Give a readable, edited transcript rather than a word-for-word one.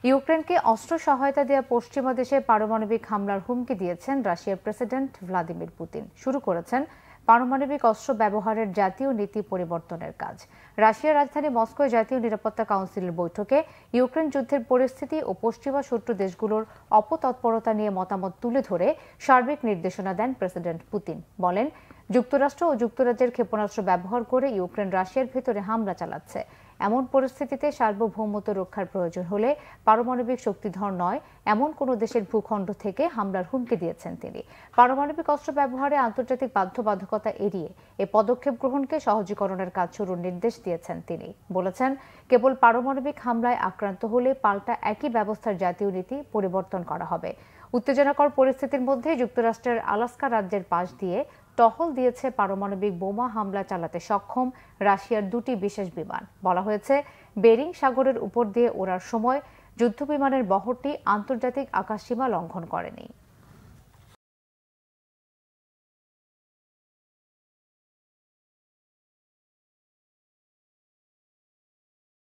ইউক্রেনকে অস্ত্র সহায়তা দেওয়া পশ্চিমা দেশে পারমাণবিক হামলার হুমকি দিয়েছেন রাশিয়ার প্রেসিডেন্ট ভ্লাদিমির পুতিন। শুরু করেছেন পারমাণবিক অস্ত্র ব্যবহারের জাতীয় নীতি পরিবর্তনের কাজ। রাশিয়ার রাজধানী মস্কোয় জাতীয় নিরাপত্তা কাউন্সিলের বৈঠকে ইউক্রেন যুদ্ধের পরিস্থিতি ও পশ্চিমা শত্রু দেশগুলোর অপতৎপরতা নিয়ে মতামত তুলে ধরে সার্বিক নির্দেশনা দেন প্রেসিডেন্ট পুতিন। বলেন, যুক্তরাষ্ট্র ও যুক্তরাজ্যের ক্ষেপণাস্ত্র ব্যবহার করে ইউক্রেন রাশিয়ার ভেতরে হামলা চালাচ্ছে। এমন পরিস্থিতিতে সার্বভৌমত্ব রক্ষার প্রয়োজন হলে পারমাণবিক শক্তিধর নয় এমন কোনো দেশের ভূখণ্ড থেকে হামলার হুমকি দিয়েছেন তিনি। পারমাণবিক অস্ত্র ব্যবহারে আন্তর্জাতিক বাধ্যবাধকতা এড়িয়ে এ পদক্ষেপ গ্রহণকে সহজীকরণের কাজ শুরুর নির্দেশ দিয়েছেন তিনি। বলেছেন, কেবল পারমাণবিক হামলায় আক্রান্ত হলে পাল্টা একই ব্যবস্থার জাতীয় নীতি পরিবর্তন করা হবে। উত্তেজনাকর পরিস্থিতির মধ্যে যুক্তরাষ্ট্রের আলাস্কা রাজ্যের পাশ দিয়ে টহল দিয়েছে পারমাণবিক বোমা হামলা চালাতে সক্ষম রাশিয়ার দুটি বিশেষ বিমান। বলা হয়েছে, বেরিং সাগরের উপর দিয়ে ওড়ার সময় যুদ্ধবিমানের বহরটি আন্তর্জাতিক আকাশসীমা লঙ্ঘন করেনি।